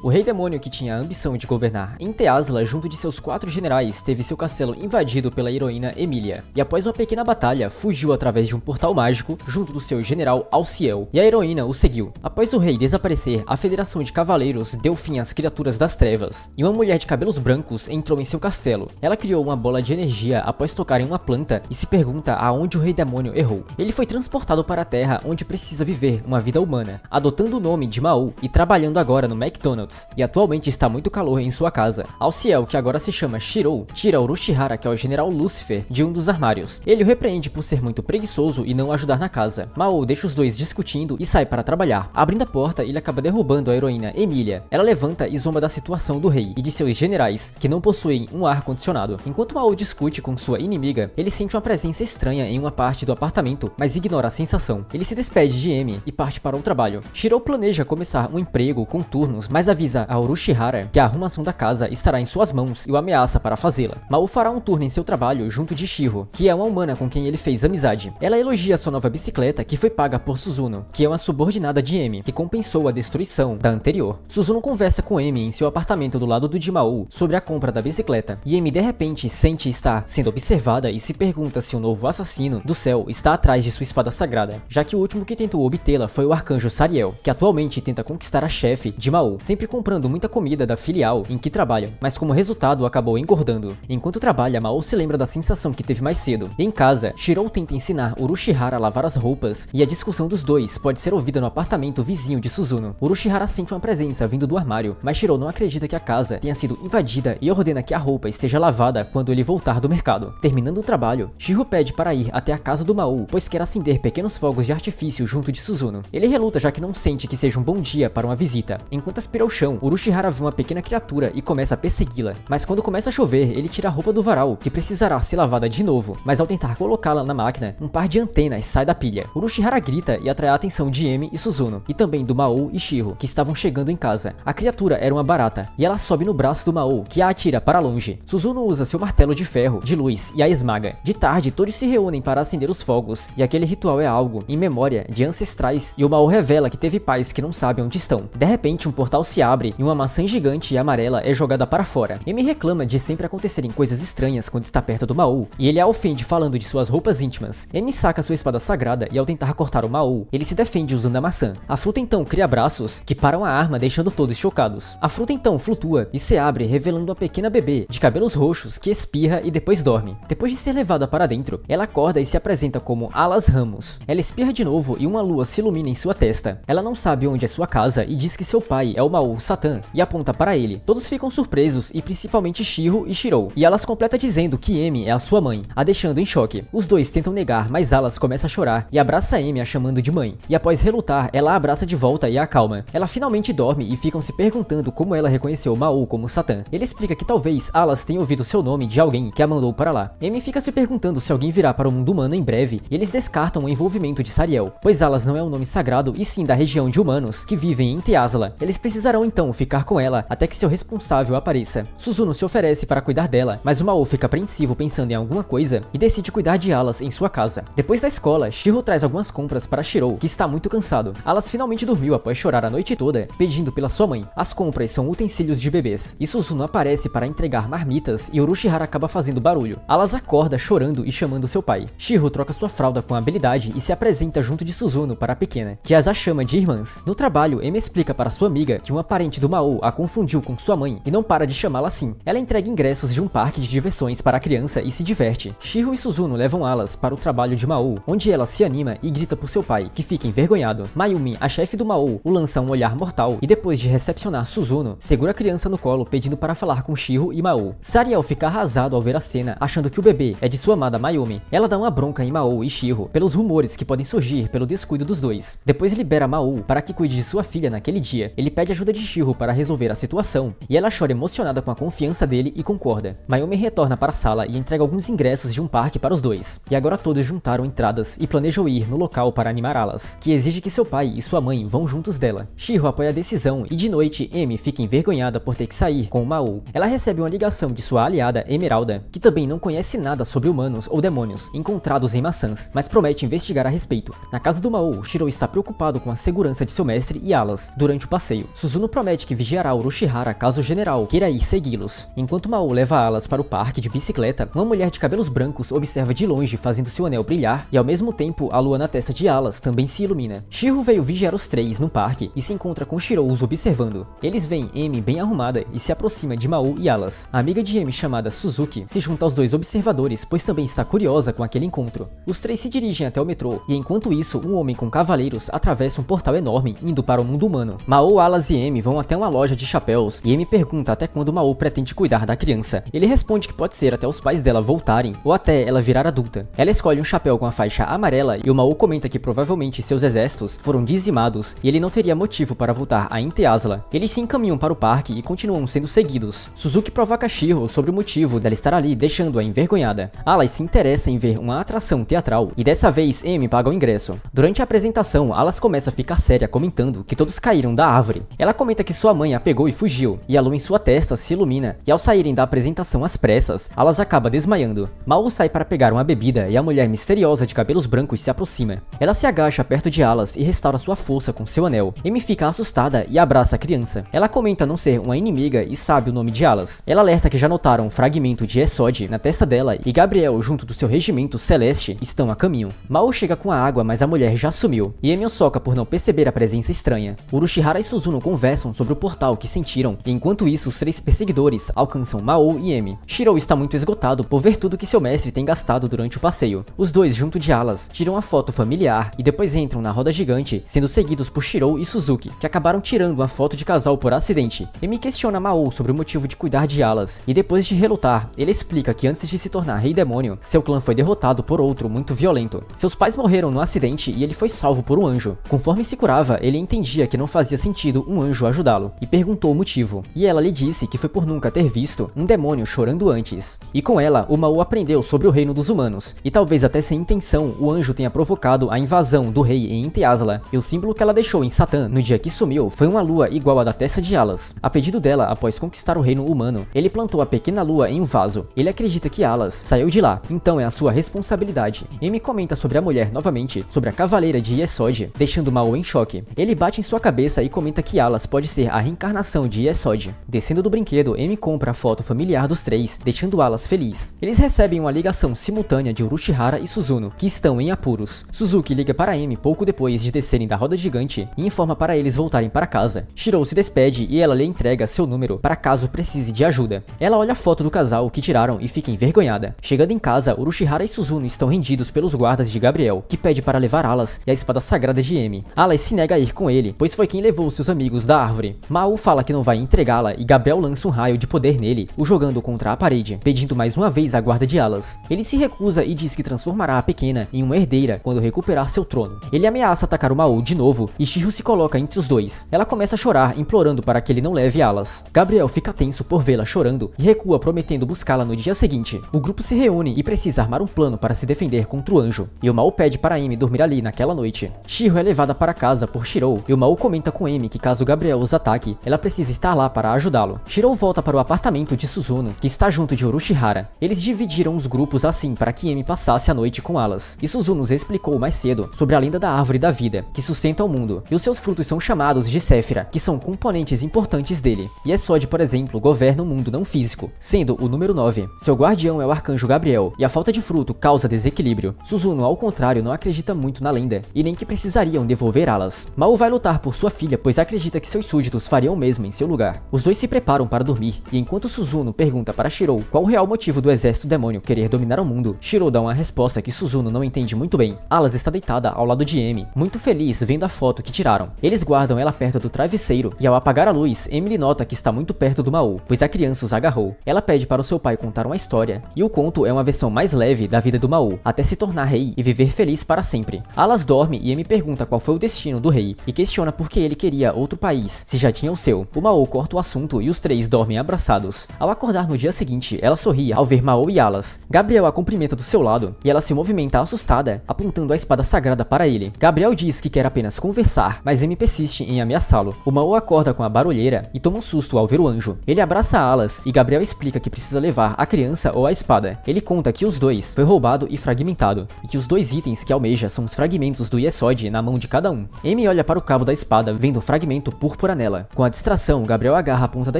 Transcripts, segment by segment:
O rei demônio, que tinha a ambição de governar em Teasla junto de seus 4 generais, teve seu castelo invadido pela heroína Emilia, e após uma pequena batalha, fugiu através de um portal mágico junto do seu general Alciel, e a heroína o seguiu. Após o rei desaparecer, a Federação de Cavaleiros deu fim às criaturas das trevas, e uma mulher de cabelos brancos entrou em seu castelo. Ela criou uma bola de energia após tocar em uma planta e se pergunta aonde o rei demônio errou. Ele foi transportado para a Terra, onde precisa viver uma vida humana, adotando o nome de Maul e trabalhando agora no McDonald's. E atualmente está muito calor em sua casa. Alciel, que agora se chama Shirou, tira Orochimaru, que é o general Lúcifer, de um dos armários. Ele o repreende por ser muito preguiçoso e não ajudar na casa. Maul deixa os dois discutindo e sai para trabalhar. Abrindo a porta, ele acaba derrubando a heroína Emilia. Ela levanta e zomba da situação do rei e de seus generais, que não possuem um ar-condicionado. Enquanto Maul discute com sua inimiga, ele sente uma presença estranha em uma parte do apartamento, mas ignora a sensação. Ele se despede de Emi e parte para o trabalho. Shirou planeja começar um emprego com turnos, mas avisa a Orochimaru que a arrumação da casa estará em suas mãos e o ameaça para fazê-la. Maul fará um turno em seu trabalho junto de Shiro, que é uma humana com quem ele fez amizade. Ela elogia sua nova bicicleta, que foi paga por Suzuno, que é uma subordinada de Emi, que compensou a destruição da anterior. Suzuno conversa com Emi em seu apartamento do lado do de Maul sobre a compra da bicicleta, e Emi de repente sente estar sendo observada e se pergunta se o novo assassino do céu está atrás de sua espada sagrada, já que o último que tentou obtê-la foi o arcanjo Sariel, que atualmente tenta conquistar a chefe de Maul, sempre comprando muita comida da filial em que trabalha, mas como resultado acabou engordando. Enquanto trabalha, Maul se lembra da sensação que teve mais cedo. Em casa, Shirou tenta ensinar Orochimaru a lavar as roupas, e a discussão dos dois pode ser ouvida no apartamento vizinho de Suzuno. Orochimaru sente uma presença vindo do armário, mas Shirou não acredita que a casa tenha sido invadida e ordena que a roupa esteja lavada quando ele voltar do mercado. Terminando o trabalho, Shiro pede para ir até a casa do Maul, pois quer acender pequenos fogos de artifício junto de Suzuno. Ele reluta, já que não sente que seja um bom dia para uma visita. Enquanto aspira o chão, Orochimaru vê uma pequena criatura e começa a persegui-la. Mas quando começa a chover, ele tira a roupa do varal, que precisará ser lavada de novo, mas ao tentar colocá-la na máquina, um par de antenas sai da pilha. Orochimaru grita e atrai a atenção de Emi e Suzuno, e também do Maul e Shiro, que estavam chegando em casa. A criatura era uma barata, e ela sobe no braço do Maul, que a atira para longe. Suzuno usa seu martelo de ferro, de luz, e a esmaga. De tarde, todos se reúnem para acender os fogos, e aquele ritual é algo em memória de ancestrais, e o Maul revela que teve pais que não sabem onde estão. De repente, um portal se abre, e uma maçã gigante e amarela é jogada para fora. Emi reclama de sempre acontecerem coisas estranhas quando está perto do Maul, e ele a ofende falando de suas roupas íntimas. Emi saca sua espada sagrada e ao tentar cortar o Maul, ele se defende usando a maçã. A fruta então cria braços que param a arma, deixando todos chocados. A fruta então flutua e se abre, revelando uma pequena bebê de cabelos roxos que espirra e depois dorme. Depois de ser levada para dentro, ela acorda e se apresenta como Alas Ramos. Ela espirra de novo e uma lua se ilumina em sua testa. Ela não sabe onde é sua casa e diz que seu pai é o Maul Satan e aponta para ele. Todos ficam surpresos, e principalmente Shiro e Shirou, e Alas completa dizendo que Emi é a sua mãe, a deixando em choque. Os dois tentam negar, mas Alas começa a chorar e abraça Emi, a chamando de mãe. E após relutar, ela a abraça de volta e a acalma. Ela finalmente dorme e ficam se perguntando como ela reconheceu Maul como Satan. Ele explica que talvez Alas tenha ouvido seu nome de alguém que a mandou para lá. Emi fica se perguntando se alguém virá para o mundo humano em breve, e eles descartam o envolvimento de Sariel, pois Alas não é um nome sagrado e sim da região de humanos que vivem em Teasla. Eles precisarão então ficar com ela até que seu responsável apareça. Suzuno se oferece para cuidar dela, mas o Maul fica apreensivo pensando em alguma coisa e decide cuidar de Alas em sua casa. Depois da escola, Shiro traz algumas compras para Shirou, que está muito cansado. Alas finalmente dormiu após chorar a noite toda, pedindo pela sua mãe. As compras são utensílios de bebês, e Suzuno aparece para entregar marmitas e Orochimaru acaba fazendo barulho. Alas acorda chorando e chamando seu pai. Shiro troca sua fralda com habilidade e se apresenta junto de Suzuno para a pequena, que as chama de irmãs. No trabalho, Emi explica para sua amiga que uma parente do Maul a confundiu com sua mãe e não para de chamá-la assim. Ela entrega ingressos de um parque de diversões para a criança e se diverte. Shiro e Suzuno levam Alas para o trabalho de Maul, onde ela se anima e grita por seu pai, que fica envergonhado. Mayumi, a chefe do Maul, o lança um olhar mortal e depois de recepcionar Suzuno, segura a criança no colo pedindo para falar com Shiro e Maul. Sariel fica arrasado ao ver a cena, achando que o bebê é de sua amada Mayumi. Ela dá uma bronca em Maul e Shiro pelos rumores que podem surgir pelo descuido dos dois. Depois libera Maul para que cuide de sua filha naquele dia. Ele pede ajuda de Shiro para resolver a situação, e ela chora emocionada com a confiança dele e concorda. Mayumi retorna para a sala e entrega alguns ingressos de um parque para os dois. E agora todos juntaram entradas e planejam ir no local para animar Alas, que exige que seu pai e sua mãe vão juntos dela. Shiro apoia a decisão e de noite Emi fica envergonhada por ter que sair com o Maul. Ela recebe uma ligação de sua aliada Emeralda, que também não conhece nada sobre humanos ou demônios encontrados em maçãs, mas promete investigar a respeito. Na casa do Maul, Shiro está preocupado com a segurança de seu mestre e Alas durante o passeio. Suzuno promete que vigiará Urushihara caso o general queira ir segui-los. Enquanto Mao leva Alas para o parque de bicicleta, uma mulher de cabelos brancos observa de longe fazendo seu anel brilhar e ao mesmo tempo a lua na testa de Alas também se ilumina. Shiro veio vigiar os três no parque e se encontra com Shirou os observando. Eles veem Emi bem arrumada e se aproxima de Mao e Alas. A amiga de Emi chamada Suzuki se junta aos dois observadores, pois também está curiosa com aquele encontro. Os três se dirigem até o metrô e enquanto isso um homem com cavaleiros atravessa um portal enorme indo para o mundo humano. Mao, Alas e Emi vão até uma loja de chapéus e Emi pergunta até quando Mao pretende cuidar da criança. Ele responde que pode ser até os pais dela voltarem ou até ela virar adulta. Ela escolhe um chapéu com a faixa amarela e o Mao comenta que provavelmente seus exércitos foram dizimados e ele não teria motivo para voltar a Inteazla. Eles se encaminham para o parque e continuam sendo seguidos. Suzuki provoca Shiro sobre o motivo dela estar ali, deixando-a envergonhada. Alas se interessa em ver uma atração teatral e dessa vez Emi paga o ingresso. Durante a apresentação, Alas começa a ficar séria comentando que todos caíram da árvore. Ela comenta que sua mãe a pegou e fugiu, e a lua em sua testa se ilumina, e ao saírem da apresentação às pressas, Alas acaba desmaiando. Mao sai para pegar uma bebida e a mulher misteriosa de cabelos brancos se aproxima. Ela se agacha perto de Alas e restaura sua força com seu anel. Emi fica assustada e abraça a criança. Ela comenta não ser uma inimiga e sabe o nome de Alas. Ela alerta que já notaram um fragmento de Esod na testa dela e Gabriel, junto do seu regimento celeste, estão a caminho. Mao chega com a água, mas a mulher já sumiu, e Emi o soca por não perceber a presença estranha. Urushihara e Suzuno conversam sobre o portal que sentiram, e enquanto isso os três perseguidores alcançam Mao e Emi. Shirou está muito esgotado por ver tudo que seu mestre tem gastado durante o passeio. Os dois, junto de Alas, tiram a foto familiar e depois entram na roda gigante, sendo seguidos por Shirou e Suzuki, que acabaram tirando uma foto de casal por acidente. Emi questiona Mao sobre o motivo de cuidar de Alas, e depois de relutar, ele explica que antes de se tornar rei demônio, seu clã foi derrotado por outro muito violento. Seus pais morreram no acidente e ele foi salvo por um anjo. Conforme se curava, ele entendia que não fazia sentido um anjo ajudá-lo, e perguntou o motivo. E ela lhe disse que foi por nunca ter visto um demônio chorando antes. E com ela, o Mao aprendeu sobre o reino dos humanos, e talvez até sem intenção, o anjo tenha provocado a invasão do rei em Inteazla, e o símbolo que ela deixou em Satã no dia que sumiu foi uma lua igual à da testa de Alas. A pedido dela, após conquistar o reino humano, ele plantou a pequena lua em um vaso. Ele acredita que Alas saiu de lá, então é a sua responsabilidade. Emi comenta sobre a mulher novamente, sobre a cavaleira de Yesod, deixando Mao em choque. Ele bate em sua cabeça e comenta que Alas pode ser a reencarnação de Yesod. Descendo do brinquedo, Emi compra a foto familiar dos três, deixando Alas feliz. Eles recebem uma ligação simultânea de Urushihara e Suzuno, que estão em apuros. Suzuki liga para Emi pouco depois de descerem da roda gigante e informa para eles voltarem para casa. Shirou se despede e ela lhe entrega seu número para caso precise de ajuda. Ela olha a foto do casal que tiraram e fica envergonhada. Chegando em casa, Urushihara e Suzuno estão rendidos pelos guardas de Gabriel, que pede para levar Alas e a espada sagrada de Emi. Alas se nega a ir com ele, pois foi quem levou seus amigos da árvore. Mao fala que não vai entregá-la e Gabriel lança um raio de poder nele, o jogando contra a parede, pedindo mais uma vez a guarda de Alas. Ele se recusa e diz que transformará a pequena em uma herdeira quando recuperar seu trono. Ele ameaça atacar o Mao de novo e Shiro se coloca entre os dois. Ela começa a chorar, implorando para que ele não leve Alas. Gabriel fica tenso por vê-la chorando e recua, prometendo buscá-la no dia seguinte. O grupo se reúne e precisa armar um plano para se defender contra o anjo, e o Mao pede para Emi dormir ali naquela noite. Shiro é levada para casa por Shirou e o Mao comenta com Emi que caso Gabriel os ataque, ela precisa estar lá para ajudá-lo. Shirou volta para o apartamento de Suzuno, que está junto de Urushihara. Eles dividiram os grupos assim para que Emi passasse a noite com Alas, e Suzuno nos explicou mais cedo sobre a lenda da árvore da vida, que sustenta o mundo, e os seus frutos são chamados de Séfira, que são componentes importantes dele. E Esod, por exemplo, governa o mundo não físico, sendo o número 9. Seu guardião é o arcanjo Gabriel, e a falta de fruto causa desequilíbrio. Suzuno, ao contrário, não acredita muito na lenda, e nem que precisariam devolver Alas. Mao vai lutar por sua filha, pois acredita que seus súditos fariam o mesmo em seu lugar. Os dois se preparam para dormir, e enquanto Suzuno pergunta para Shirou qual o real motivo do exército demônio querer dominar o mundo, Shirou dá uma resposta que Suzuno não entende muito bem. Alas está deitada ao lado de Emi, muito feliz vendo a foto que tiraram. Eles guardam ela perto do travesseiro, e ao apagar a luz, Emily nota que está muito perto do Mao, pois a criança os agarrou. Ela pede para o seu pai contar uma história, e o conto é uma versão mais leve da vida do Mao, até se tornar rei e viver feliz para sempre. Alas dorme e Emi pergunta qual foi o destino do rei, e questiona por que ele queria outro país, se já tinha o seu. O Mao corta o assunto e os três dormem abraçados. Ao acordar no dia seguinte, ela sorri ao ver Mao e Alas. Gabriel a cumprimenta do seu lado, e ela se movimenta assustada, apontando a espada sagrada para ele. Gabriel diz que quer apenas conversar, mas Emi persiste em ameaçá-lo. O Mao acorda com a barulheira e toma um susto ao ver o anjo. Ele abraça Alas e Gabriel explica que precisa levar a criança ou a espada. Ele conta que os dois foi roubado e fragmentado, e que os dois itens que almeja são os fragmentos do Yesod na mão de cada um. Emi olha para o cabo da espada, vendo um fragmento púrpura por Anela. Com a distração, Gabriel agarra a ponta da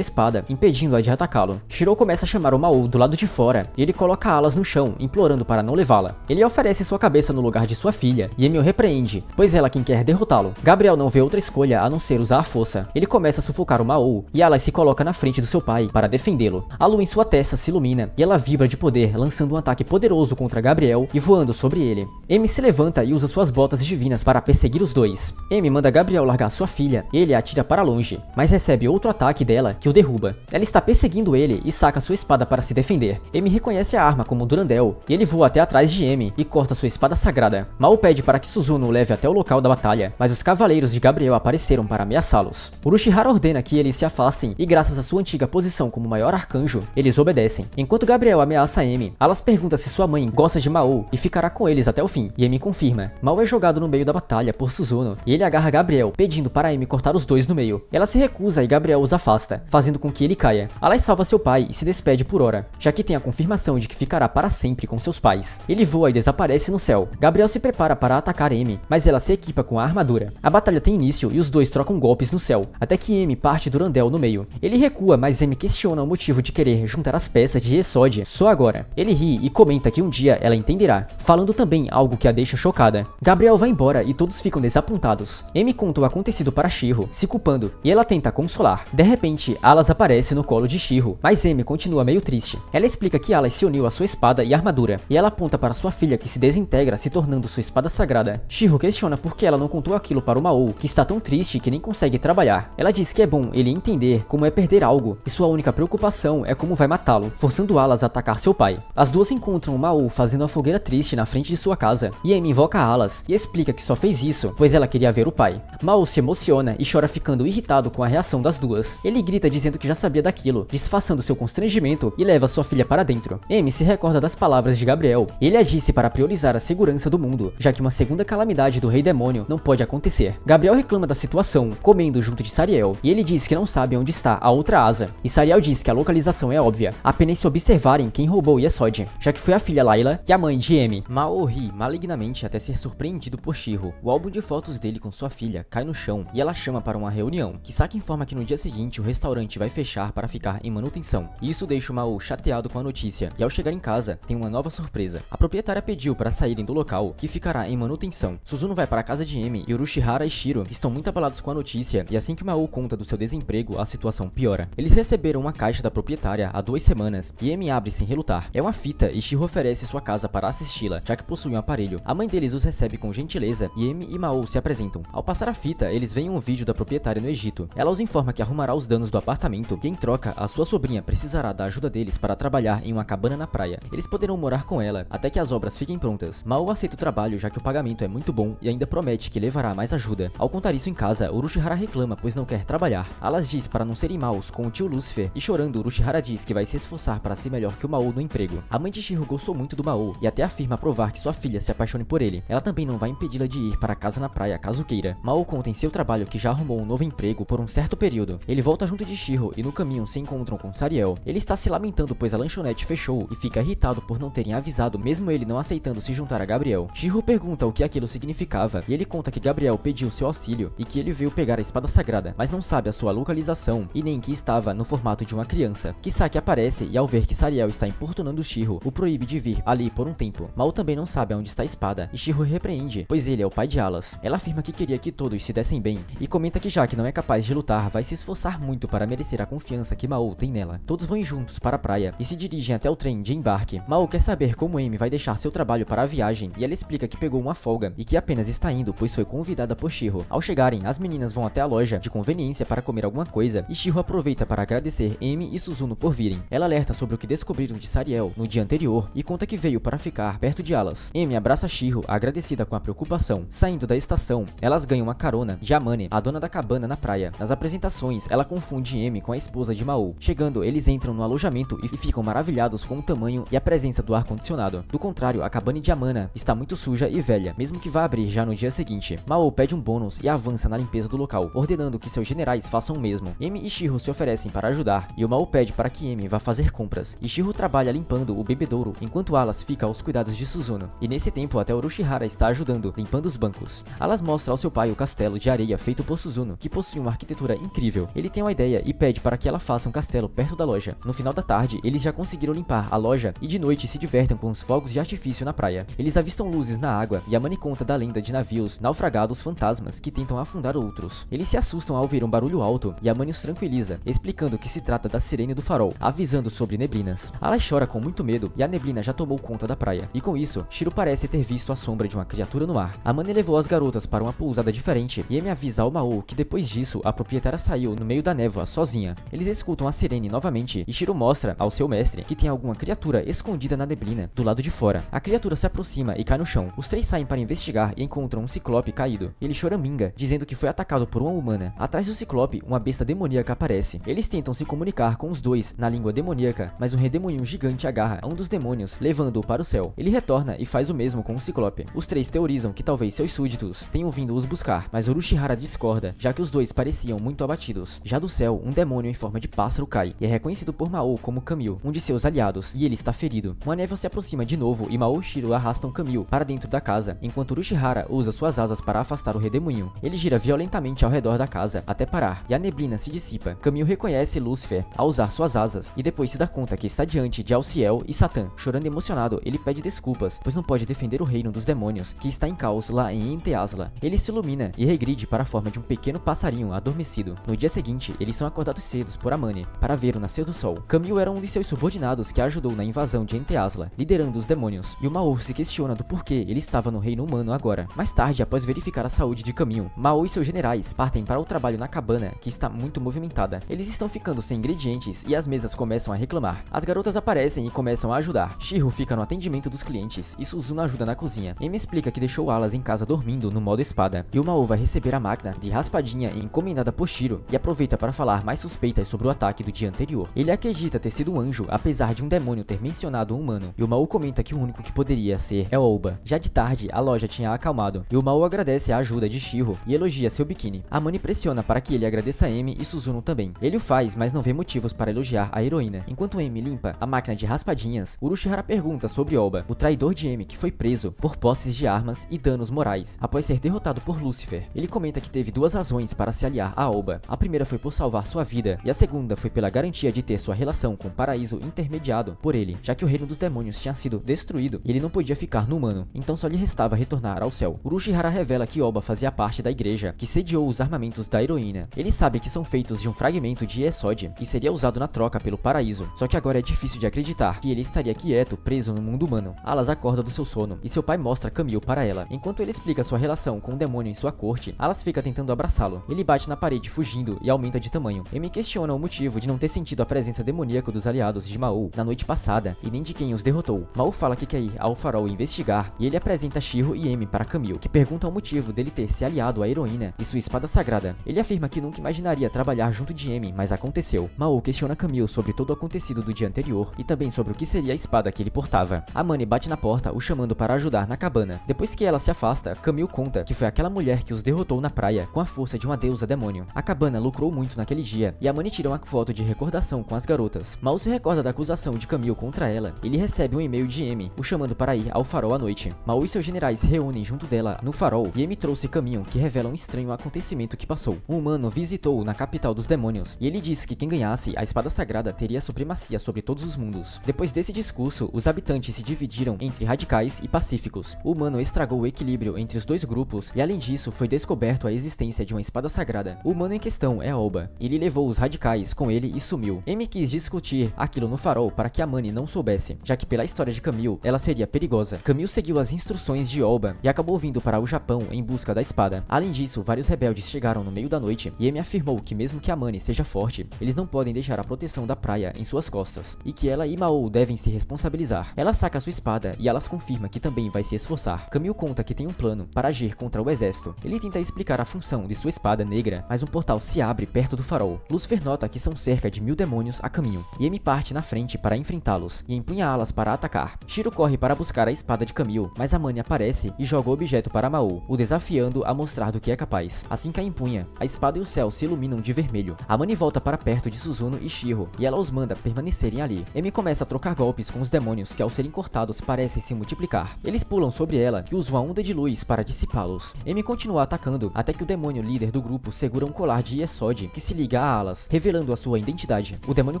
espada, impedindo-a de atacá-lo. Shiro começa a chamar o Mao do lado de fora, e ele coloca Alas no chão, implorando para não levá-la. Ele oferece sua cabeça no lugar de sua filha, e Emi o repreende, pois ela quem quer derrotá-lo. Gabriel não vê outra escolha a não ser usar a força. Ele começa a sufocar o Mao, e Alas se coloca na frente do seu pai para defendê-lo. A lua em sua testa se ilumina, e ela vibra de poder, lançando um ataque poderoso contra Gabriel e voando sobre ele. Emi se levanta e usa suas botas divinas para perseguir os dois. Emi manda Gabriel largar sua filha, e ele a atira para longe, mas recebe outro ataque dela que o derruba. Ela está perseguindo ele e saca sua espada para se defender. Emi reconhece a arma como Durandal, e ele voa até atrás de Emi e corta sua espada sagrada. Mao pede para que Suzuno o leve até o local da batalha, mas os cavaleiros de Gabriel apareceram para ameaçá-los. Urushihara ordena que eles se afastem e graças à sua antiga posição como maior arcanjo, eles obedecem. Enquanto Gabriel ameaça Emi, Alas pergunta se sua mãe gosta de Mao e ficará com eles até o fim, e Emi confirma. Mao é jogado no meio da batalha por Suzuno, e ele agarra Gabriel, pedindo para Emi cortar os dois no meio. Ela se recusa e Gabriel os afasta, fazendo com que ele caia. Alas salva seu pai e se despede por hora, já que tem a confirmação de que ficará para sempre com seus pais. Ele voa e desaparece no céu. Gabriel se prepara para atacar Emi, mas ela se equipa com a armadura. A batalha tem início e os dois trocam golpes no céu, até que Emi parte Durandal no meio. Ele recua, mas Emi questiona o motivo de querer juntar as peças de Yesod só agora. Ele ri e comenta que um dia ela entenderá, falando também algo que a deixa chocada. Gabriel vai embora e todos ficam desapontados. Emi conta o acontecido para Shiro, se culpando, e ela tenta consolar. De repente, Alas aparece no colo de Shiro, mas Emi continua meio triste. Ela explica que Alas se uniu à sua espada e armadura, e ela aponta para sua filha que se desintegra, se tornando sua espada sagrada. Shiro questiona por que ela não contou aquilo para o Mao, que está tão triste que nem consegue trabalhar. Ela diz que é bom ele entender como é perder algo, e sua única preocupação é como vai matá-lo, forçando Alas a atacar seu pai. As duas encontram o Mao fazendo uma fogueira triste na frente de sua casa, e Emi invoca Alas e explica que só fez isso, pois ela queria ver o pai. Mao se emociona e chora ficando irritado com a reação das duas. Ele grita dizendo que já sabia daquilo, disfarçando seu constrangimento e leva sua filha para dentro. Emi se recorda das palavras de Gabriel. Ele a disse para priorizar a segurança do mundo, já que uma segunda calamidade do Rei Demônio não pode acontecer. Gabriel reclama da situação, comendo junto de Sariel, e ele diz que não sabe onde está a outra asa. E Sariel diz que a localização é óbvia, apenas se observarem quem roubou Yesod, já que foi a filha Layla e a mãe de Emi. Mao ri malignamente até ser surpreendido por Shiro. O álbum de fotos dele com sua filha cai no chão e ela chama para uma reunião. Kisaki informa que no dia seguinte o restaurante vai fechar para ficar em manutenção. E isso deixa o Mao chateado com a notícia, e ao chegar em casa, tem uma nova surpresa. A proprietária pediu para saírem do local, que ficará em manutenção. Suzuno vai para a casa de Emi e Urushihara e Shiro estão muito abalados com a notícia, e assim que Mao conta do seu desemprego, a situação piora. Eles receberam uma caixa da proprietária há 2 semanas, e Emi abre sem relutar. É uma fita e Shiro oferece sua casa para assisti-la, já que possui um aparelho. A mãe deles os recebe com gentileza e Emi e Mao se apresentam. Ao passar a fita, eles veem um vídeo da proprietária no Egito. Ela os informa que arrumará os danos do apartamento e em troca, a sua sobrinha precisará da ajuda deles para trabalhar em uma cabana na praia. Eles poderão morar com ela até que as obras fiquem prontas. Mao aceita o trabalho já que o pagamento é muito bom e ainda promete que levará mais ajuda. Ao contar isso em casa, Urushihara reclama pois não quer trabalhar. Alas diz para não serem maus com o tio Lucifer e chorando, Urushihara diz que vai se esforçar para ser melhor que o Mao no emprego. A mãe de Shiro gostou muito do Mao e até afirma provar que sua filha se apaixone por ele. Ela também não vai impedi-la de ir para casa na praia caso queira. Mao conta em seu trabalho que já arrumou um novo emprego por um certo período. Ele volta junto de Shiro e no caminho se encontram com Sariel. Ele está se lamentando pois a lanchonete fechou e fica irritado por não terem avisado, mesmo ele não aceitando se juntar a Gabriel. Shiro pergunta o que aquilo significava e ele conta que Gabriel pediu seu auxílio e que ele veio pegar a espada sagrada, mas não sabe a sua localização e nem que estava no formato de uma criança. Kisaki aparece e ao ver que Sariel está importunando Shiro, o proíbe de vir ali por um tempo. Mao também não sabe onde está a espada e Shiro repreende, pois ele é o pai de Alas. Ela afirma que queria que todos se dessem bem e comenta que já que não é capaz de lutar, vai se esforçar muito para merecer a confiança que Mao tem nela. Todos vão juntos para a praia e se dirigem até o trem de embarque. Mao quer saber como Emi vai deixar seu trabalho para a viagem e ela explica que pegou uma folga e que apenas está indo pois foi convidada por Shiro. Ao chegarem, as meninas vão até a loja de conveniência para comer alguma coisa e Shiro aproveita para agradecer Emi e Suzuno por virem. Ela alerta sobre o que descobriram de Sariel no dia anterior e conta que veio para ficar perto de Alas. Emi abraça Shiro, agradecida com a preocupação. Saindo da estação, elas ganham uma carona de Amane, a dona da cabana na praia. Nas apresentações, ela confunde Emi com a esposa de Mao. Chegando, eles entram no alojamento e ficam maravilhados com o tamanho e a presença do ar-condicionado. Do contrário, a cabana de Amana está muito suja e velha, mesmo que vá abrir já no dia seguinte. Mao pede um bônus e avança na limpeza do local, ordenando que seus generais façam o mesmo. Emi e Shiro se oferecem para ajudar, e o Mao pede para que Emi vá fazer compras. E Shiro trabalha limpando o bebedouro, enquanto Alas fica aos cuidados de Suzuno. E nesse tempo, até Urushihara está ajudando, limpando os bancos. Alas mostra ao seu pai o castelo de areia feito por Suzuno, que possui uma arquitetura incrível. Ele tem uma ideia e pede para que ela faça um castelo perto da loja. No final da tarde, eles já conseguiram limpar a loja e de noite se divertem com os fogos de artifício na praia. Eles avistam luzes na água e a Manny conta da lenda de navios naufragados fantasmas que tentam afundar outros. Eles se assustam ao ouvir um barulho alto e a Manny os tranquiliza, explicando que se trata da sirene do farol, avisando sobre neblinas. Ela chora com muito medo e a neblina já tomou conta da praia. E com isso, Shiro parece ter visto a sombra de uma criatura no mar. A Manny levou as garotas para uma pousada diferente e Emi avisa ao Mao que depois disso a proprietária saiu no meio da névoa sozinha. Eles escutam a sirene novamente e Shiro mostra ao seu mestre que tem alguma criatura escondida na neblina do lado de fora. A criatura se aproxima e cai no chão. Os três saem para investigar e encontram um ciclope caído. Ele choraminga, dizendo que foi atacado por uma humana. Atrás do ciclope, uma besta demoníaca aparece. Eles tentam se comunicar com os dois na língua demoníaca, mas um redemoinho gigante agarra um dos demônios, levando-o para o céu. Ele retorna e faz o mesmo com o ciclope. Os três teorizam que talvez seus súditos tenham vindo os buscar, mas Orochimaru discorda, já que os dois pareciam muito abatidos. Já do céu, um demônio em forma de pássaro cai e é reconhecido por Mao como Kamil, um de seus aliados, e ele está ferido. Uma névoa se aproxima de novo e Mao e Shiro arrastam Kamil para dentro da casa, enquanto Orochimaru usa suas asas para afastar o redemoinho. Ele gira violentamente ao redor da casa até parar, e a neblina se dissipa. Kamil reconhece Lúcifer ao usar suas asas e depois se dá conta que está diante de Alciel e Satã. Chorando emocionado, ele pede desculpas, pois não pode defender o reino dos demônios, que está em caos lá em Enteasla. Ele se ilumina e regride para a forma de um pequeno passarinho adormecido. No dia seguinte, eles são acordados cedo por Amane para ver o nascer do sol. Kamil era um de seus subordinados que ajudou na invasão de Enteasla, liderando os demônios, e o Mao se questiona do porquê ele estava no reino humano agora. Mais tarde, após verificar a saúde de Kamil, Mao e seus generais partem para o trabalho na cabana, que está muito movimentada. Eles estão ficando sem ingredientes e as mesas começam a reclamar. As garotas aparecem e começam a ajudar. Shiro fica no atendimento dos clientes e Suzuna ajuda na cozinha. Emi explica que deixou Alas em casa dormindo no modo espada, e o Mao vai receber a máquina de raspadinha encomendada por Shiro e aproveita para falar mais suspeitas sobre o ataque do dia anterior. Ele acredita ter sido um anjo, apesar de um demônio ter mencionado um humano, e o Mao comenta que o único que poderia ser é Oba. Já de tarde, a loja tinha acalmado, e o Mao agradece a ajuda de Shiro e elogia seu biquíni. A Manny pressiona para que ele agradeça a Emi e Suzuno também. Ele o faz, mas não vê motivos para elogiar a heroína. Enquanto Emi limpa a máquina de raspadinhas, Orochimaru pergunta sobre Oba, o traidor de Emi que foi preso por posses de armas e danos morais, após ser derrotado por Lúcifer. Ele comenta que teve duas razões para se aliar a Oba. A primeira foi por salvar sua vida, e a segunda foi pela garantia de ter sua relação com o paraíso intermediado por ele, já que o reino dos demônios tinha sido destruído e ele não podia ficar no humano, então só lhe restava retornar ao céu. Orochimaru revela que Oba fazia parte da igreja que sediou os armamentos da heroína. Ele sabe que são feitos de um fragmento de Yesod e seria usado na troca pelo paraíso, só que agora é difícil de acreditar que ele estaria quieto, preso no mundo humano. Alas acorda do seu sono e seu pai mostra Kamil para ela. Enquanto ele explica sua relação com o demônio em sua corte, Alas fica tentando abraçá-lo. Ele bate na parede fugindo e aumenta de tamanho. Emi questiona o motivo de não ter sentido a presença demoníaca dos aliados de Mao na noite passada e nem de quem os derrotou. Mao fala que quer ir ao farol investigar e ele apresenta Shiro e Emi para Kamil, que pergunta o motivo dele ter se aliado à heroína e sua espada sagrada. Ele afirma que nunca imaginaria trabalhar junto de Emi, mas aconteceu. Mao questiona Kamil sobre todo o acontecido do dia anterior e também sobre o que seria a espada que ele portava. A Manny bate na porta, o chamando para ajudar na cabana. Depois que ela se afasta, Kamil conta que foi aquela mulher que os derrotou na praia com a força de uma deusa demônio. A cabana lucrou muito naquele dia e a Manny tira uma foto de recordação com as garotas. Mao se recorda da acusação de Kamil contra ela. Ele recebe um e-mail de Emi, o chamando para ir ao farol à noite. Mao e seus generais se reúnem junto dela no farol e Emi trouxe caminho que revela um estranho acontecimento que passou. Um humano visitou na capital dos demônios e ele disse que quem ganhasse a espada sagrada teria supremacia sobre todos os mundos. Depois desse discurso, os habitantes se dividiram entre radicais e pacíficos. O humano estragou o equilíbrio entre os dois grupos e além disso foi descoberto a existência de uma espada sagrada. O humano em questão é Oba. Ele levou os radicais com ele e sumiu. Emi quis discutir aquilo no farol para que a Manny não soubesse, já que pela história de Kamil, ela seria perigosa. Kamil seguiu as instruções de Oba e acabou vindo para o Japão em busca da espada. Além disso, vários rebeldes chegaram no meio da noite e Emi afirmou que mesmo que a Manny seja forte, eles não podem deixar a proteção da praia em suas costas e que ela e Mao devem se responsabilizar. Ela saca sua espada e Alas confirma que também vai se esforçar. Kamil conta que tem um plano para agir contra o exército. Ele tenta explicar a função de sua espada negra, mas um portal se abre perto do farol. Lúcifer nota que são cerca de 1000 demônios a caminho e Emi parte na frente para enfrentá-los e empunha Alas para atacar. Shiro corre para buscar a espada de Kamil, mas a Manny aparece e joga o objeto para Mao, o desafiando a mostrar do que é capaz. Assim que a empunha, a espada e o céu se iluminam de vermelho. A Manny volta para perto de Suzuno e Shiro e ela os manda permanecerem ali. Emi começa a trocar golpes com os demônios que ao serem cortados parecem se multiplicar. Eles pulam sobre ela, que usa uma onda de luz para dissipá-los. Emi continua atacando até que o demônio líder do do grupo segura um colar de Yesod que se liga a alas, revelando a sua identidade. O demônio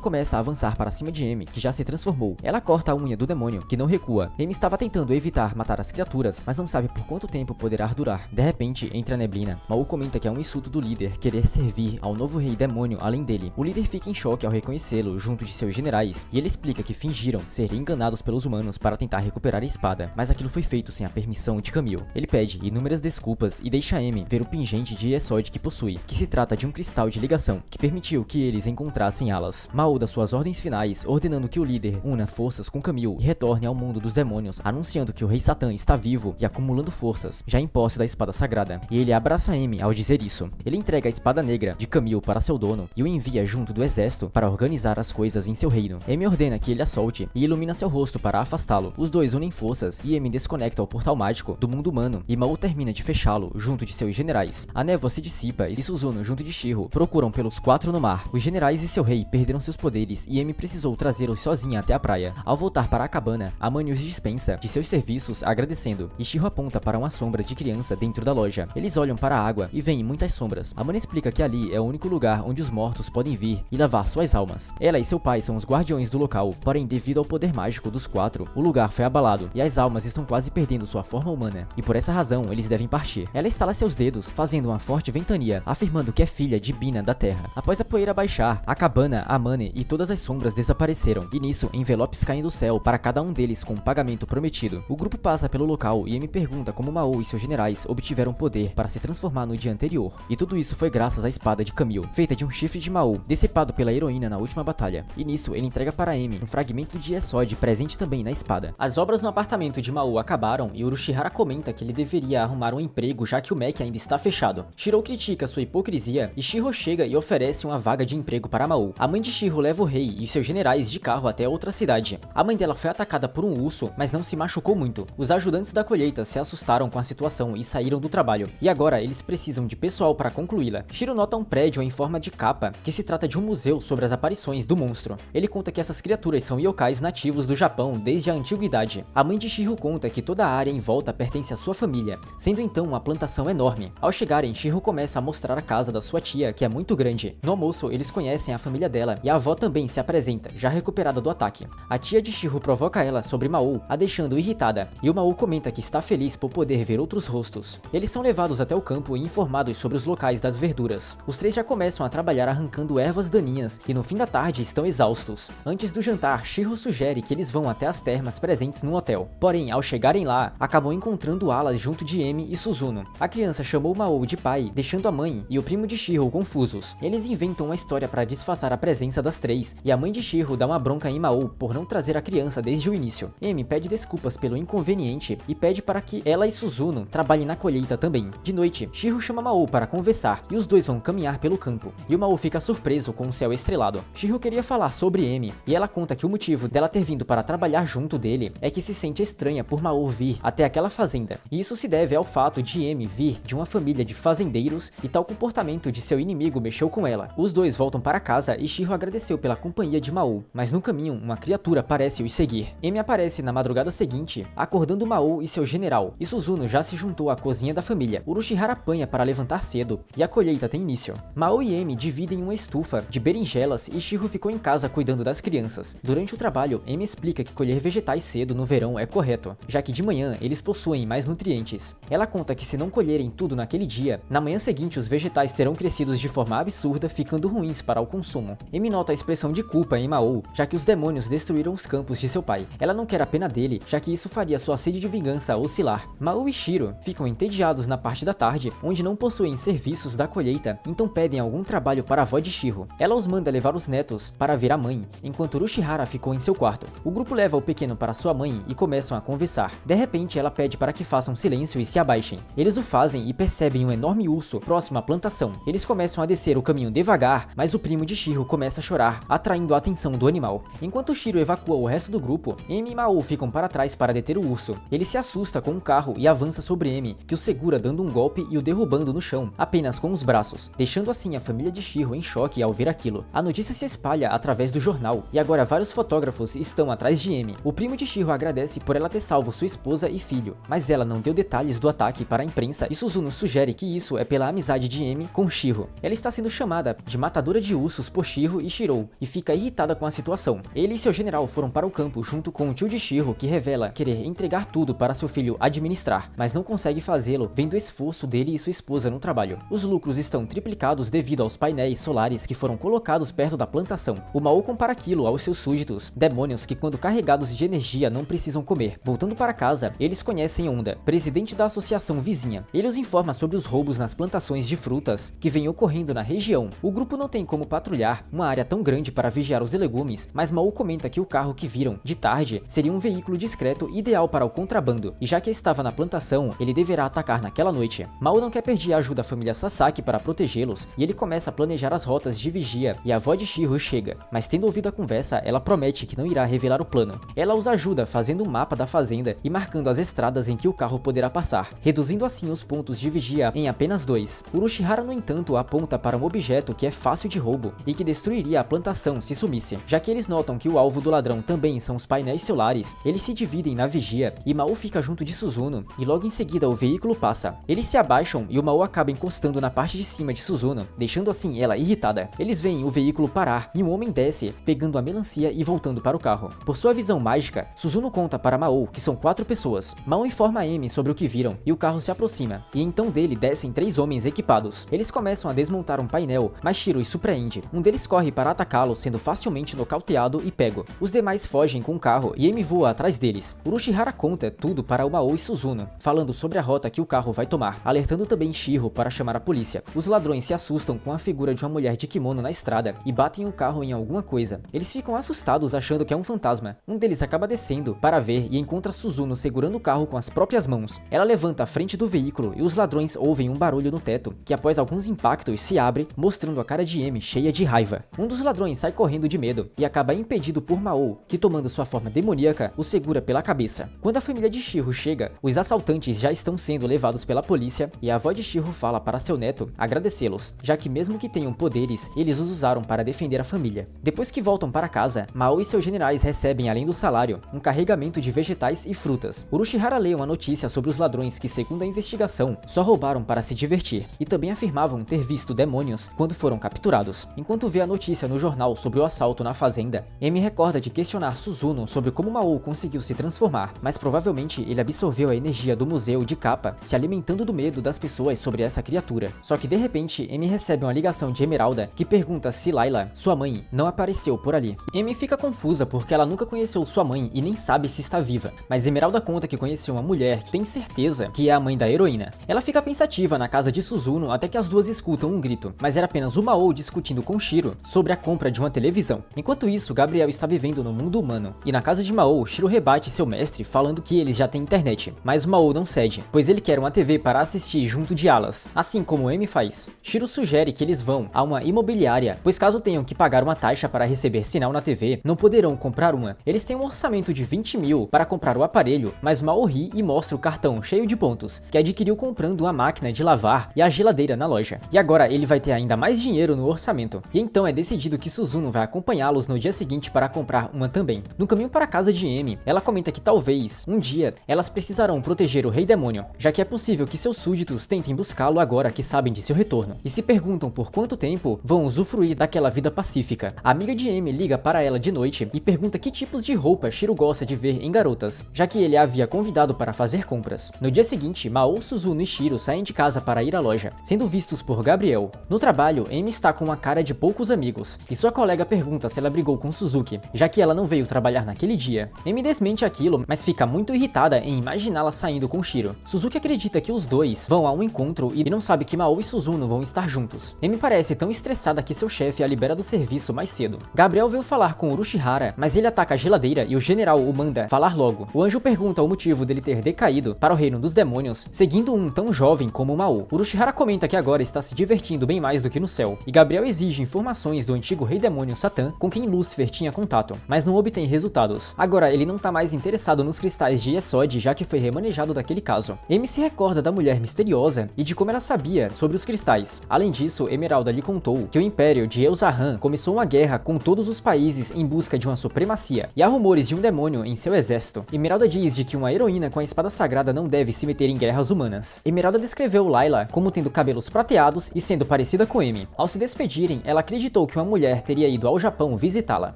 começa a avançar para cima de Amy, que já se transformou. Ela corta a unha do demônio, que não recua. Amy estava tentando evitar matar as criaturas, mas não sabe por quanto tempo poderá durar. De repente, entra a neblina. Maul comenta que é um insulto do líder querer servir ao novo rei demônio além dele. O líder fica em choque ao reconhecê-lo junto de seus generais, e ele explica que fingiram ser enganados pelos humanos para tentar recuperar a espada, mas aquilo foi feito sem a permissão de Camille. Ele pede inúmeras desculpas e deixa Amy ver o pingente de Yesod que possui, que se trata de um cristal de ligação, que permitiu que eles encontrassem alas. Maul dá suas ordens finais, ordenando que o líder una forças com Camille e retorne ao mundo dos demônios, anunciando que o rei Satã está vivo e acumulando forças, já em posse da espada sagrada. E ele abraça Amy ao dizer isso. Ele entrega a espada negra de Camille para seu dono e o envia junto do exército para organizar as coisas em seu reino. Amy ordena que ele a solte e ilumina seu rosto para afastá-lo. Os dois unem forças e Amy desconecta o portal mágico do mundo humano e Maul termina de fechá-lo junto de seus generais. A névoa se dissipa e Suzuno junto de Shiro procuram pelos 4 no mar. Os generais e seu rei perderam seus poderes e Amy precisou trazê-los sozinha até a praia. Ao voltar para a cabana, a mãe os dispensa de seus serviços agradecendo e Shiro aponta para uma sombra de criança dentro da loja. Eles olham para a água e veem muitas sombras. A mãe explica que ali é o único lugar onde os mortos podem vir e lavar suas almas. Ela e seu pai são os guardiões do local, porém devido ao poder mágico dos 4, o lugar foi abalado e as almas estão quase perdendo sua forma humana, e por essa razão eles devem partir. Ela estala seus dedos, fazendo uma forte ventania, afirmando que é filha de Bina da Terra. Após a poeira baixar, a cabana, a Mane e todas as sombras desapareceram, e nisso envelopes caem do céu para cada um deles com um pagamento prometido. O grupo passa pelo local e Amy pergunta como Maul e seus generais obtiveram poder para se transformar no dia anterior, e tudo isso foi graças à espada de Camille, feita de um chifre de Maul, decepado pela heroína na última batalha. E nisso ele entrega para Amy um fragmento de Yesod presente também na espada. As obras no apartamento de Maul acabaram e Urushihara comenta que ele deveria arrumar um emprego já que o Mac ainda está fechado. Shiro critica sua hipocrisia e Shiro chega e oferece uma vaga de emprego para Maul. A mãe de Shiro leva o rei e seus generais de carro até outra cidade. A mãe dela foi atacada por um urso, mas não se machucou muito. Os ajudantes da colheita se assustaram com a situação e saíram do trabalho, e agora eles precisam de pessoal para concluí-la. Shiro nota um prédio em forma de capa, que se trata de um museu sobre as aparições do monstro. Ele conta que essas criaturas são yokais nativos do Japão desde a antiguidade. A mãe de Shiro conta que toda a área em volta pertence à sua família, sendo então uma plantação enorme. Ao chegarem, Shiro começa a mostrar a casa da sua tia, que é muito grande. No almoço, eles conhecem a família dela e a avó também se apresenta, já recuperada do ataque. A tia de Shiro provoca ela sobre Maul, a deixando irritada, e o Maul comenta que está feliz por poder ver outros rostos. Eles são levados até o campo e informados sobre os locais das verduras. Os três já começam a trabalhar arrancando ervas daninhas e no fim da tarde estão exaustos. Antes do jantar, Shiro sugere que eles vão até as termas presentes no hotel. Porém, ao chegarem lá, acabam encontrando Alas junto de Amy e Suzuno. A criança chamou Maul de pai, deixando a mãe e o primo de Shiro confusos. Eles inventam uma história para disfarçar a presença das três, e a mãe de Shiro dá uma bronca em Maul por não trazer a criança desde o início. Amy pede desculpas pelo inconveniente e pede para que ela e Suzuno trabalhem na colheita também. De noite, Shiro chama Maul para conversar e os dois vão caminhar pelo campo, e o Maul fica surpreso com o céu estrelado. Shiro queria falar sobre Amy, e ela conta que o motivo dela ter vindo para trabalhar junto dele é que se sente estranha por Maul vir até aquela fazenda, e isso se deve ao fato de Amy vir de uma família de fazendeiros e tal comportamento de seu inimigo mexeu com ela. Os dois voltam para casa e Shiro agradeceu pela companhia de Maul, mas no caminho uma criatura parece os seguir. Amy aparece na madrugada seguinte, acordando Maul e seu general, e Suzuno já se juntou à cozinha da família. Urushihara apanha para levantar cedo e a colheita tem início. Maul e Amy dividem uma estufa de berinjelas e Shiro ficou em casa cuidando das crianças. Durante o trabalho, Amy explica que colher vegetais cedo no verão é correto, já que de manhã eles possuem mais nutrientes. Ela conta que se não colherem tudo naquele dia, na manhã seguinte os vegetais terão crescido de forma absurda, ficando ruins para o consumo. Amy nota a expressão de culpa em Maul, já que os demônios destruíram os campos de seu pai. Ela não quer a pena dele, já que isso faria sua sede de vingança oscilar. Maul e Shiro ficam entediados na parte da tarde, onde não possuem serviços da colheita, então pedem algum trabalho para a avó de Shiro. Ela os manda levar os netos para ver a mãe, enquanto Urushihara ficou em seu quarto. O grupo leva o pequeno para sua mãe e começam a conversar. De repente, ela pede para que façam silêncio e se abaixem. Eles o fazem e percebem um enorme urso próximo à plantação. Eles começam a descer o caminho devagar, mas o primo de Shiro começa a chorar, atraindo a atenção do animal. Enquanto Shiro evacua o resto do grupo, Amy e Maul ficam para trás para deter o urso. Ele se assusta com um carro e avança sobre Amy, que o segura dando um golpe e o derrubando no chão, apenas com os braços, deixando assim a família de Shiro em choque ao ver aquilo. A notícia se espalha através do jornal, e agora vários fotógrafos estão atrás de Amy. O primo de Shiro agradece por ela ter salvo sua esposa e filho, mas ela não deu detalhes do ataque para a imprensa e Suzuno sugere que isso é pela pela amizade de Emi com Shiro. Ela está sendo chamada de matadora de ursos por Shiro e Shirou e fica irritada com a situação. Ele e seu general foram para o campo junto com o tio de Shiro, que revela querer entregar tudo para seu filho administrar, mas não consegue fazê-lo vendo o esforço dele e sua esposa no trabalho. Os lucros estão triplicados devido aos painéis solares que foram colocados perto da plantação. O Mao compara aquilo aos seus súditos, demônios que quando carregados de energia não precisam comer. Voltando para casa, eles conhecem Honda, presidente da associação vizinha. Ele os informa sobre os roubos nas plantações de frutas que vêm ocorrendo na região. O grupo não tem como patrulhar uma área tão grande para vigiar os legumes, mas Mao comenta que o carro que viram de tarde seria um veículo discreto ideal para o contrabando, e já que estava na plantação, ele deverá atacar naquela noite. Mao não quer perder a ajuda da família Sasaki para protegê-los, e ele começa a planejar as rotas de vigia, e a avó de Shiro chega, mas tendo ouvido a conversa, ela promete que não irá revelar o plano. Ela os ajuda fazendo um mapa da fazenda e marcando as estradas em que o carro poderá passar, reduzindo assim os pontos de vigia em apenas 2. Urushihara, no entanto, aponta para um objeto que é fácil de roubo e que destruiria a plantação se sumisse. Já que eles notam que o alvo do ladrão também são os painéis solares, eles se dividem na vigia e Mao fica junto de Suzuno, e logo em seguida o veículo passa. Eles se abaixam e o Mao acaba encostando na parte de cima de Suzuno, deixando assim ela irritada. Eles veem o veículo parar e um homem desce, pegando a melancia e voltando para o carro. Por sua visão mágica, Suzuno conta para Mao que são 4 pessoas. Mao informa a Emi sobre o que viram e o carro se aproxima, e então dele descem 3 homens equipados. Eles começam a desmontar um painel, mas Shiro os surpreende. Um deles corre para atacá-lo, sendo facilmente nocauteado e pego. Os demais fogem com o carro e Emi voa atrás deles. Urushihara conta tudo para o Mao e Suzuno, falando sobre a rota que o carro vai tomar, alertando também Shiro para chamar a polícia. Os ladrões se assustam com a figura de uma mulher de kimono na estrada e batem o carro em alguma coisa. Eles ficam assustados achando que é um fantasma. Um deles acaba descendo para ver e encontra Suzuno segurando o carro com as próprias mãos. Ela levanta a frente do veículo e os ladrões ouvem um barulho no teto, que após alguns impactos se abre, mostrando a cara de Emi cheia de raiva. Um dos ladrões sai correndo de medo e acaba impedido por Mao, que tomando sua forma demoníaca, o segura pela cabeça. Quando a família de Shiro chega, os assaltantes já estão sendo levados pela polícia e a avó de Shiro fala para seu neto agradecê-los, já que mesmo que tenham poderes, eles os usaram para defender a família. Depois que voltam para casa, Mao e seus generais recebem, além do salário, um carregamento de vegetais e frutas. Urushihara lê uma notícia sobre os ladrões que, segundo a investigação, só roubaram para se divertir, e também afirmavam ter visto demônios quando foram capturados. Enquanto vê a notícia no jornal sobre o assalto na fazenda, Emi recorda de questionar Suzuno sobre como Mao conseguiu se transformar, mas provavelmente ele absorveu a energia do museu de Kappa, se alimentando do medo das pessoas sobre essa criatura. Só que de repente, Emi recebe uma ligação de Emeralda que pergunta se Layla, sua mãe, não apareceu por ali. Emi fica confusa porque ela nunca conheceu sua mãe e nem sabe se está viva, mas Emeralda conta que conheceu uma mulher que tem certeza que é a mãe da heroína. Ela fica pensativa na casa de Suzuno até que as duas escutam um grito, mas era apenas o Mao discutindo com Shiro sobre a compra de uma televisão. Enquanto isso, Gabriel está vivendo no mundo humano, e na casa de Mao, Shiro rebate seu mestre falando que eles já têm internet, mas o Mao não cede, pois ele quer uma TV para assistir junto de Alas, assim como Emi faz. Shiro sugere que eles vão a uma imobiliária, pois caso tenham que pagar uma taxa para receber sinal na TV, não poderão comprar uma. Eles têm um orçamento de 20 mil para comprar o aparelho, mas Mao ri e mostra o cartão cheio de pontos, que adquiriu comprando uma máquina de lavar e a geladeira na loja. E agora ele vai ter ainda mais dinheiro no orçamento. E então é decidido que Suzuno vai acompanhá-los no dia seguinte para comprar uma também. No caminho para a casa de Emi, ela comenta que talvez, um dia, elas precisarão proteger o Rei Demônio, já que é possível que seus súditos tentem buscá-lo agora que sabem de seu retorno, e se perguntam por quanto tempo vão usufruir daquela vida pacífica. A amiga de Emi liga para ela de noite e pergunta que tipos de roupa Shiro gosta de ver em garotas, já que ele a havia convidado para fazer compras. No dia seguinte, Mao, Suzuno e Shiro saem de casa para ir à loja, sendo vistos por Gabriel. No trabalho, Emi está com uma cara de poucos amigos, e sua colega pergunta se ela brigou com Suzuki, já que ela não veio trabalhar naquele dia. Emi desmente aquilo, mas fica muito irritada em imaginá-la saindo com Shiro. Suzuki acredita que os dois vão a um encontro e não sabe que Mao e Suzuno vão estar juntos. Emi parece tão estressada que seu chefe a libera do serviço mais cedo. Gabriel veio falar com Urushihara, mas ele ataca a geladeira e o general o manda falar logo. O anjo pergunta o motivo dele ter decaído para o reino dos demônios, seguindo um tão jovem como Mao. Urushihara comenta que agora está se divertindo bem mais do que no céu, e Gabriel exige informações do antigo rei demônio Satã, com quem Lúcifer tinha contato, mas não obtém resultados. Agora ele não tá mais interessado nos cristais de Yesod, já que foi remanejado daquele caso. Emi se recorda da mulher misteriosa e de como ela sabia sobre os cristais. Além disso, Emeralda lhe contou que o império de Elzahan começou uma guerra com todos os países em busca de uma supremacia, e há rumores de um demônio em seu exército. Emeralda diz de que uma heroína com a espada sagrada não deve se meter em guerras humanas. Emeralda descreveu Layla como tendo cabelos prateados e sendo parecida com Emi. Ao se despedirem, ela acreditou que uma mulher teria ido ao Japão visitá-la.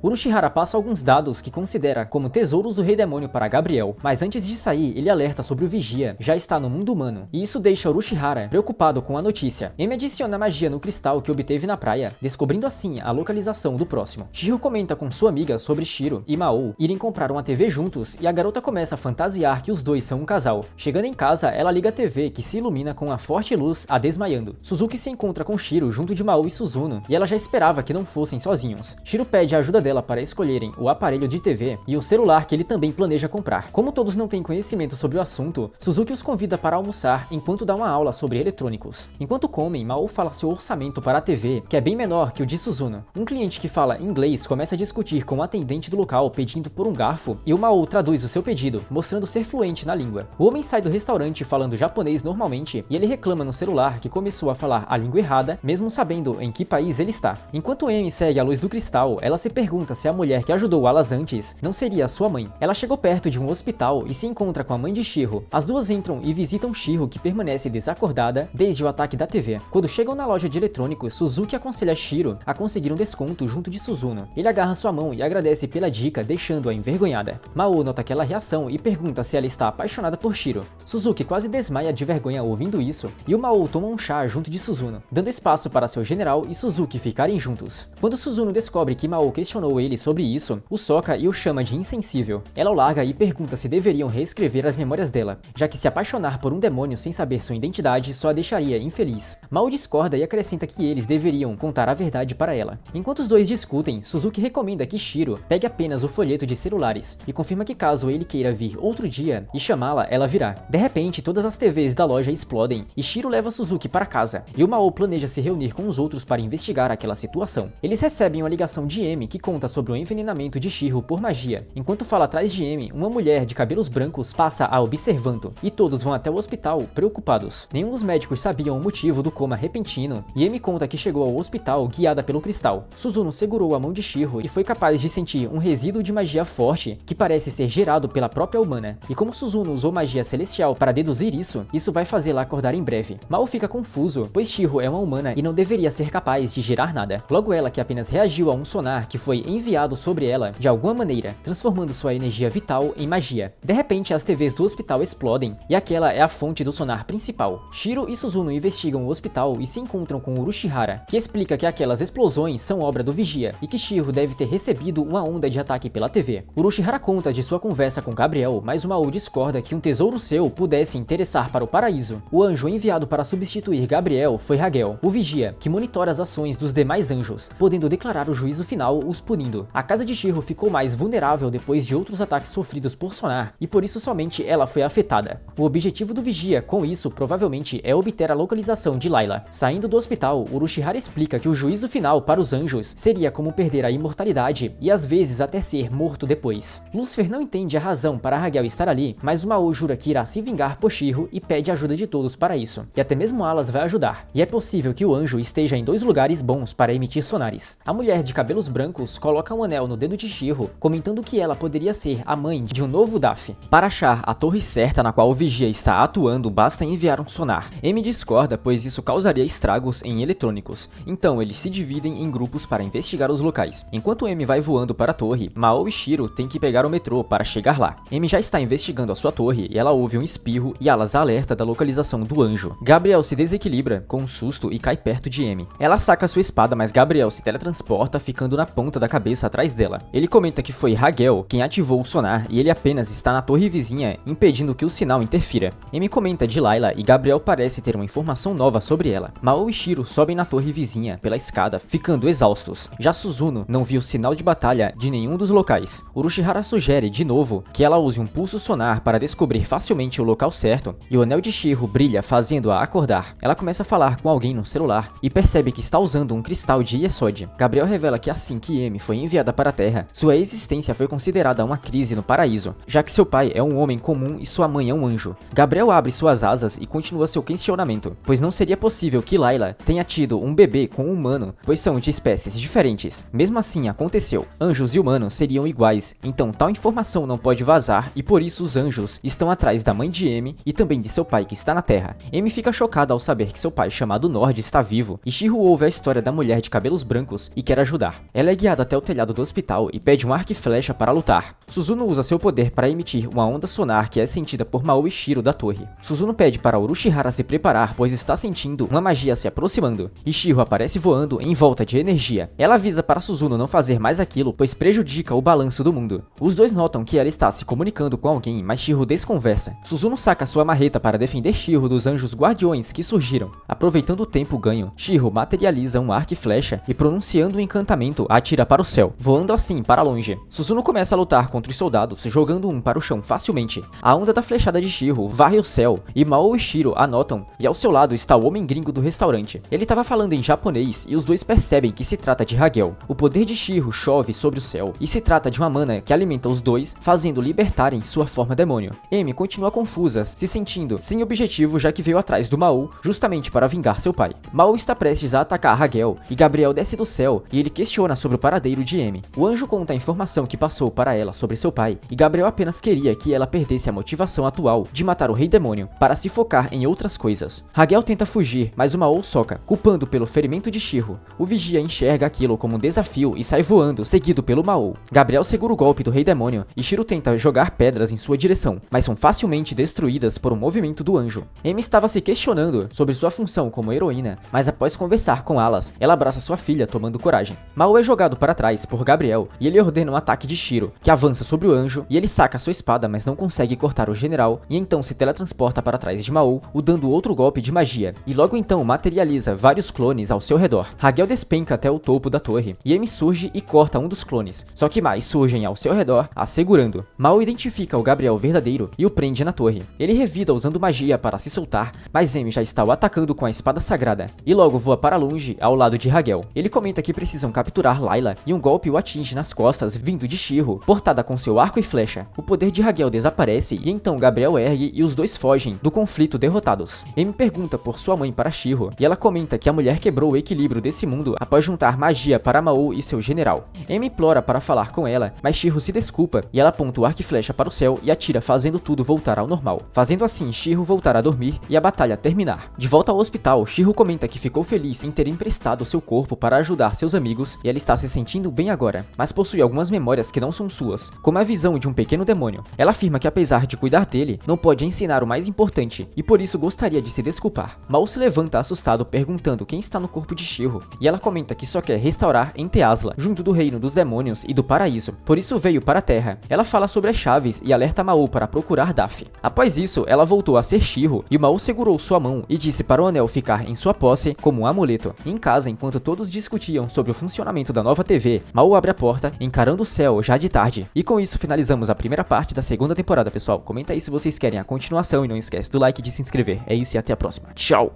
Urushihara passa alguns dados que considera como tesouros do Rei Demônio para Gabriel, mas antes de sair, ele alerta sobre o Vigia já está no mundo humano, e isso deixa Urushihara preocupado com a notícia. Emi adiciona magia no cristal que obteve na praia, descobrindo assim a localização do próximo. Shiro comenta com sua amiga sobre Shiro e Mao irem comprar uma TV juntos, e a garota começa a fantasiar que os dois são um casal. Chegando em casa, ela liga a TV que se ilumina com a forte luz a desmaiando. Suzuki se encontra com Shiro junto de Mao e Suzuno, e ela já esperava que não fossem sozinhos. Shiro pede a ajuda dela para escolherem o aparelho de TV e o celular que ele também planeja comprar. Como todos não têm conhecimento sobre o assunto, Suzuki os convida para almoçar enquanto dá uma aula sobre eletrônicos. Enquanto comem, Mao fala seu orçamento para a TV, que é bem menor que o de Suzuno. Um cliente que fala inglês começa a discutir com o atendente do local pedindo por um garfo, e o Mao traduz o seu pedido, mostrando ser fluente na língua. O homem sai do restaurante falando japonês normalmente, e ele reclama no celular que começou a falar a língua errada, mesmo sabendo em que país ele está. Enquanto Emi segue a luz do cristal, ela se pergunta se a mulher que ajudou Alas antes não seria a sua mãe. Ela chegou perto de um hospital e se encontra com a mãe de Shiro. As duas entram e visitam Shiro, que permanece desacordada desde o ataque da TV. Quando chegam na loja de eletrônicos, Suzuki aconselha Shiro a conseguir um desconto junto de Suzuno. Ele agarra sua mão e agradece pela dica, deixando-a envergonhada. Mao nota aquela reação e pergunta se ela está apaixonada por Shiro. Suzuki quase desmaia de vergonha ouvindo isso, e o Mao toma um chá junto de Suzuno, dando espaço para seu general e Suzuki ficarem juntos. Quando Suzuno descobre que Mao questionou ele sobre isso, o soca e o chama de insensível. Ela o larga e pergunta se deveriam reescrever as memórias dela, já que se apaixonar por um demônio sem saber sua identidade só a deixaria infeliz. Mao discorda e acrescenta que eles deveriam contar a verdade para ela. Enquanto os dois discutem, Suzuki recomenda que Shiro pegue apenas o folheto de celulares e confirma que caso ele queira vir outro dia e chamá-la, ela virá. De repente, todas as TVs da loja explodem e Shiro leva Suzuki para casa, e o Mao planeja se reunir com os outros para investigar aquela situação. Eles recebem uma ligação de Emi que conta sobre o envenenamento de Shiro por magia. Enquanto fala atrás de Emi, uma mulher de cabelos brancos passa a observando, e todos vão até o hospital preocupados. Nenhum dos médicos sabiam o motivo do coma repentino, e Emi conta que chegou ao hospital guiada pelo cristal. Suzuno segurou a mão de Shiro e foi capaz de sentir um resíduo de magia forte que parece ser gerado pela própria humana. E como Suzuno usou magia celestial para deduzir isso vai fazê-la acordar em breve. Mao fica confuso, pois Shiro é uma humana e não deveria ser capaz de gerar nada. Logo ela, que apenas reagiu a um sonar que foi enviado sobre ela de alguma maneira, transformando sua energia vital em magia. De repente, as TVs do hospital explodem, e aquela é a fonte do sonar principal. Shiro e Suzuno investigam o hospital e se encontram com Urushihara, que explica que aquelas explosões são obra do Vigia, e que Shiro deve ter recebido uma onda de ataque pela TV. Urushihara conta de sua conversa com Gabriel, mas o Mao discorda que um tesouro seu pudesse interessar para o paraíso. O anjo enviado para substituir Gabriel foi Hagel, o Vigia, que monitora as ações dos demais anjos, podendo declarar o juízo final os punindo. A casa de Shiro ficou mais vulnerável depois de outros ataques sofridos por sonar, e por isso somente ela foi afetada. O objetivo do Vigia com isso provavelmente é obter a localização de Layla. Saindo do hospital, Urushihara explica que o juízo final para os anjos seria como perder a imortalidade e às vezes até ser morto depois. Lucifer não entende a razão para Hagel estar ali, mas o Mao jura que irá se vingar por Shiro e pede ajuda de todos para isso. E até mesmo Alas vai ajudar. E é possível que o anjo esteja em dois lugares bons para emitir sonares. A mulher de cabelos brancos coloca um anel no dedo de Shiro, comentando que ela poderia ser a mãe de um novo Daf. Para achar a torre certa na qual o Vigia está atuando, basta enviar um sonar. Emi discorda, pois isso causaria estragos em eletrônicos. Então eles se dividem em grupos para investigar os locais. Enquanto Emi vai voando para a torre, Mao e Shiro têm que pegar o metrô para chegar lá. Emi já está investigando a sua torre e ela ouve um espirro e Alas alerta da localização do anjo. Gabriel se desequilibra com um susto e cai perto de Emi. Ela saca sua espada, mas Gabriel se teletransporta, ficando na ponta da cabeça atrás dela. Ele comenta que foi Hagel quem ativou o sonar e ele apenas está na torre vizinha, impedindo que o sinal interfira. Emi comenta de Layla e Gabriel parece ter uma informação nova sobre ela. Mao e Shiro sobem na torre vizinha pela escada, ficando exaustos. Já Suzuno não viu sinal de batalha de nenhum dos locais. Urushihara sugere de novo que ela use um pulso sonar para descobrir facilmente o local certo, e o anel de Shiro brilha, fazendo-a acordar. Ela começa a falar com alguém no celular e percebe que está usando um cristal de Yesod. Gabriel revela que assim que Emi foi enviada para a Terra, sua existência foi considerada uma crise no paraíso, já que seu pai é um homem comum e sua mãe é um anjo. Gabriel abre suas asas e continua seu questionamento, pois não seria possível que Layla tenha tido um bebê com um humano, pois são de espécies diferentes. Mesmo assim, aconteceu. Anjos e humanos seriam iguais, então tal informação não pode vazar e por isso os anjos estão atrás da mãe de Emi e também de seu pai que está na Terra. Emi fica fica chocada ao saber que seu pai, chamado Nord, está vivo, e Shiro ouve a história da mulher de cabelos brancos e quer ajudar. Ela é guiada até o telhado do hospital e pede um arco e flecha para lutar. Suzuno usa seu poder para emitir uma onda sonar que é sentida por Mao e Shiro da torre. Suzuno pede para Orochihara se preparar, pois está sentindo uma magia se aproximando, e Shiro aparece voando em volta de energia. Ela avisa para Suzuno não fazer mais aquilo, pois prejudica o balanço do mundo. Os dois notam que ela está se comunicando com alguém, mas Shiro desconversa. Suzuno saca sua marreta para defender Shiro dos anjos guardiões que surgiram. Aproveitando o tempo ganho, Shiro materializa um arco e flecha e, pronunciando um encantamento, atira para o céu, voando assim para longe. Suzuno começa a lutar contra os soldados, jogando um para o chão facilmente. A onda da flechada de Shiro varre o céu, e Mao e Shiro a notam, e ao seu lado está o homem gringo do restaurante. Ele estava falando em japonês, e os dois percebem que se trata de Hagel. O poder de Shiro chove sobre o céu, e se trata de uma mana que alimenta os dois, fazendo libertarem sua forma demônio. Amy continua confusa, se sentindo sem objetivo, já que veio atrás do Mao, justamente para vingar seu pai. Mao está prestes a atacar Hagel, e Gabriel desce do céu, e ele questiona sobre o paradeiro de Amy. O anjo conta a informação que passou para ela sobre seu pai, e Gabriel apenas queria que ela perdesse a motivação atual de matar o rei demônio, para se focar em outras coisas. Hagel tenta fugir, mas o Mao soca, culpando pelo ferimento de Shiro. O vigia enxerga aquilo como um desafio e sai voando, seguido pelo Mao. Gabriel segura o golpe do rei demônio, e Shiro tenta jogar pedras em sua direção, mas são facilmente destruídas por um movimento do anjo. Amy estava se questionando sobre sua função como heroína, mas após conversar com Alas, ela abraça sua filha, tomando coragem. Mao é jogado para trás por Gabriel, e ele ordena um ataque de Shiro, que avança sobre o anjo, e ele saca sua espada, mas não consegue cortar o general, e então se teletransporta para trás de Mao, o dando outro golpe de magia, e logo então materializa vários clones ao seu redor. Hagel despenca até o topo da torre, e Amy surge e corta um dos clones, só que mais surgem ao seu redor, a segurando. Mao identifica o Gabriel verdadeiro e o prende na torre. Ele revida usando magia para se soltar, mas Amy já está o atacando com a espada sagrada, e logo voa para longe ao lado de Hagel. Ele comenta que precisam capturar Layla, e um golpe o atinge nas costas vindo de Shiro, portada com seu arco e flecha. O poder de Hagel desaparece, e então Gabriel ergue e os dois fogem do conflito derrotados. Amy pergunta por sua mãe para Shiro, e ela comenta que a mulher quebrou o equilíbrio desse mundo após juntar magia para Mao e seu general. Amy implora para falar com ela, mas Shiro se desculpa, e ela aponta o arco e flecha para o céu e atira, fazendo tudo voltar ao normal. Fazendo assim, Shiro voltar a dormir e a batalha terminar. De volta ao hospital, Shiro comenta que ficou feliz em ter emprestado seu corpo para ajudar seus amigos, e ela está se sentindo bem agora, mas possui algumas memórias que não são suas, como a visão de um pequeno demônio. Ela afirma que apesar de cuidar dele, não pode ensinar o mais importante, e por isso gostaria de se desculpar. Mao se levanta assustado, perguntando quem está no corpo de Shiro, e ela comenta que só quer restaurar Enteasla, junto do reino dos demônios e do paraíso, por isso veio para a Terra. Ela fala sobre as chaves e alerta Mao para procurar Daf. Após isso, ela voltou a ser Shiro, e Mao segurou sua mão e disse para o anel ficar em sua posse como um amuleto. Em casa, enquanto todos discutiam sobre o funcionamento da nova TV, Mao abre a porta, encarando o céu já de tarde. E com isso finalizamos a primeira parte da segunda temporada, pessoal. Comenta aí se vocês querem a continuação e não esquece do like e de se inscrever. É isso e até a próxima. Tchau!